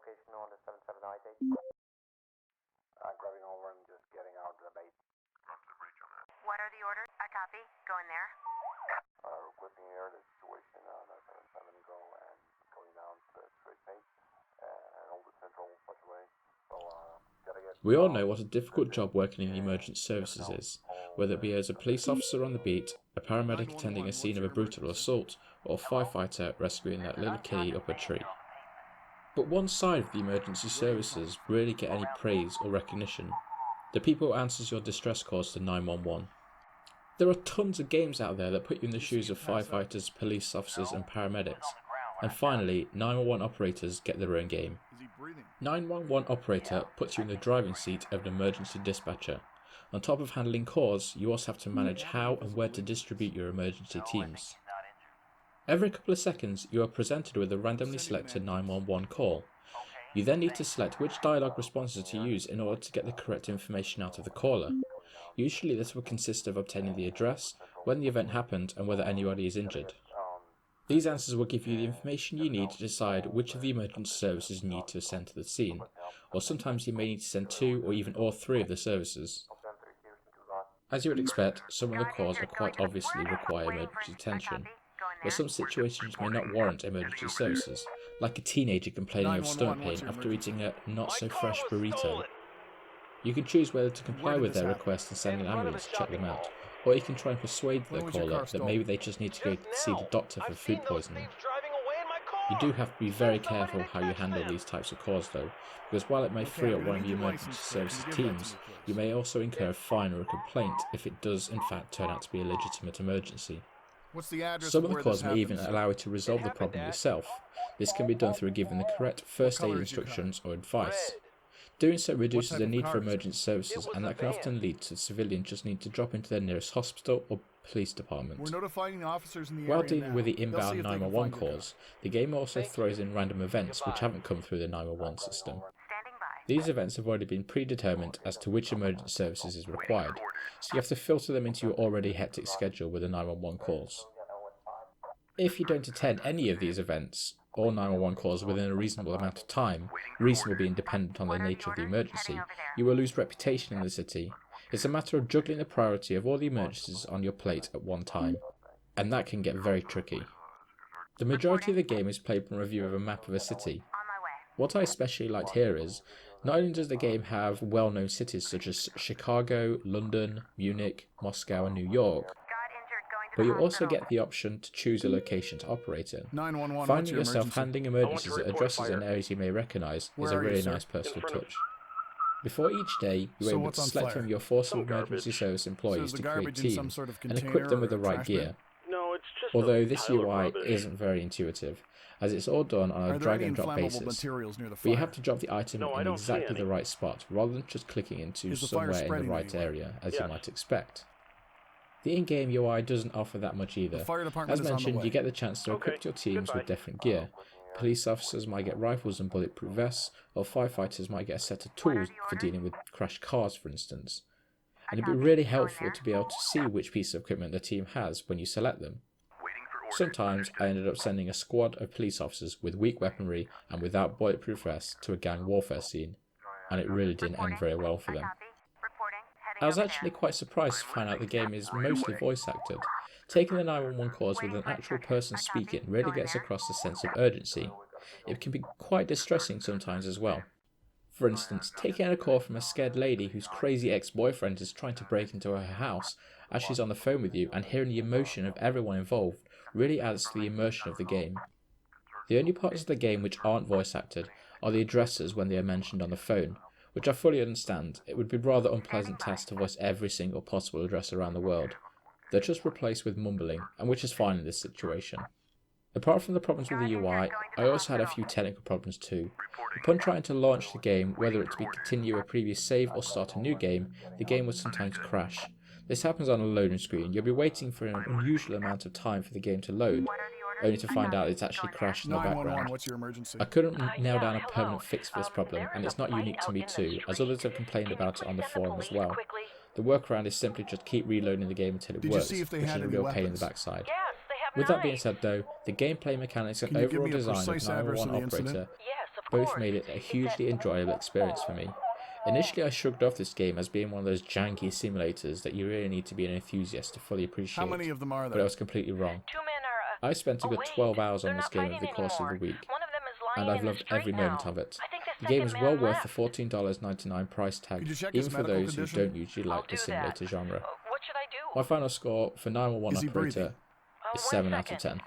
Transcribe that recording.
location on the 7790. Grabbing over and just getting out the bait. What are the orders? I copy. Go in there. Requesting here the situation on 77 go and going down to straight pace and all the central way. So, gotta get. We all know what a difficult job working in the emergency services is, whether it be as a police officer on the beat, a paramedic attending a scene of a brutal assault, or a firefighter rescuing that little kitty up a tree. But one side of the emergency services rarely get any praise or recognition: the people who answers your distress calls to 911. There are tons of games out there that put you in the shoes of firefighters, police officers and paramedics. And finally, 911 operators get their own game. 911 operator puts you in the driving seat of an emergency dispatcher. On top of handling calls, you also have to manage how and where to distribute your emergency teams. Every couple of seconds, you are presented with a randomly selected 911 call. You then need to select which dialogue responses to use in order to get the correct information out of the caller. Usually this will consist of obtaining the address, when the event happened and whether anybody is injured. These answers will give you the information you need to decide which of the emergency services you need to send to the scene, or sometimes you may need to send 2 or even all 3 of the services. As you would expect, some of the calls are quite obviously require emergency attention, but some situations may not warrant emergency services, like a teenager complaining of stomach pain after eating a not-so-fresh burrito. You can choose whether to comply with their request and send an ambulance to check them out, or you can try and persuade the caller that maybe they just need to go see the doctor for food poisoning. You do have to be very careful how you handle these types of calls though, because while it may free up one of the emergency services teams, you may also incur a fine or a complaint if it does in fact turn out to be a legitimate emergency. Some of the calls may even allow you to resolve the problem yourself. This can be done through giving the correct first aid instructions or advice. Doing so reduces the need for emergency services, and that can often lead to civilians just need to drop into their nearest hospital or police department. While dealing with the inbound 911 calls, the game also throws in random events which haven't come through the 911 system. These events have already been predetermined as to which emergency services is required, so you have to filter them into your already hectic schedule with the 911 calls. If you don't attend any of these events, or 911 calls within a reasonable amount of time, reasonable being dependent on the nature of the emergency, you will lose reputation in the city. It's a matter of juggling the priority of all the emergencies on your plate at one time, and that can get very tricky. The majority of the game is played from a view of a map of a city. What I especially liked here is, not only does the game have well-known cities such as Chicago, London, Munich, Moscow and New York, but you also get the option to choose a location to operate in. Finding yourself handling emergencies at addresses and areas you may recognise is a really nice personal touch. Before each day, you are able to select from your force of emergency service employees to create teams and equip them with the right gear. Although this UI isn't very intuitive, as it's all done on a drag and drop basis, but you have to drop the item in exactly the right spot rather than just clicking into somewhere in the right area as you might expect. The in-game UI doesn't offer that much either. As mentioned, you get the chance to equip your teams with different gear. Police officers might get rifles and bulletproof vests, or firefighters might get a set of tools for dealing with crashed cars, for instance. And it'd be really helpful to be able to see which piece of equipment the team has when you select them. Sometimes I ended up sending a squad of police officers with weak weaponry and without bulletproof vests to a gang warfare scene, and it really didn't end very well for them. I was actually quite surprised to find out the game is mostly voice acted. Taking the 911 calls with an actual person speaking really gets across a sense of urgency. It can be quite distressing sometimes as well. For instance, taking a call from a scared lady whose crazy ex-boyfriend is trying to break into her house as she's on the phone with you, and hearing the emotion of everyone involved really adds to the immersion of the game. The only parts of the game which aren't voice acted are the addresses when they are mentioned on the phone, which I fully understand. It would be a rather unpleasant task to voice every single possible address around the world. They're just replaced with mumbling, and which is fine in this situation. Apart from the problems with the UI, I also had a few technical problems too. Upon trying to launch the game, whether it to be continue a previous save or start a new game, the game would sometimes crash. This happens on a loading screen. You'll be waiting for an unusual amount of time for the game to load, only to find out it's actually crashed in the background. I couldn't nail down a permanent fix for this problem, and it's not unique to me too, as others have complained about it on the forum as well. The workaround is simply just keep reloading the game until it works, which is a real pain in the backside. With that being said though, the gameplay mechanics and overall design of 911 Operator both made it a hugely enjoyable experience for me. Initially, I shrugged off this game as being one of those janky simulators that you really need to be an enthusiast to fully appreciate. How many of them are But there? I was completely wrong. 2 men are. I spent a good wait, 12 hours on they're this not game fighting over the course of the anymore. week, One of them is lying and I've in the loved street every now. moment of it. I think The game second is man well worth left. the $14.99 price Could you tag, check even his for medical those who condition? don't usually I'll like the do simulator that. genre. What should I do? My final score for 911 Is he breathing? Operator is One 7 out of second. 10.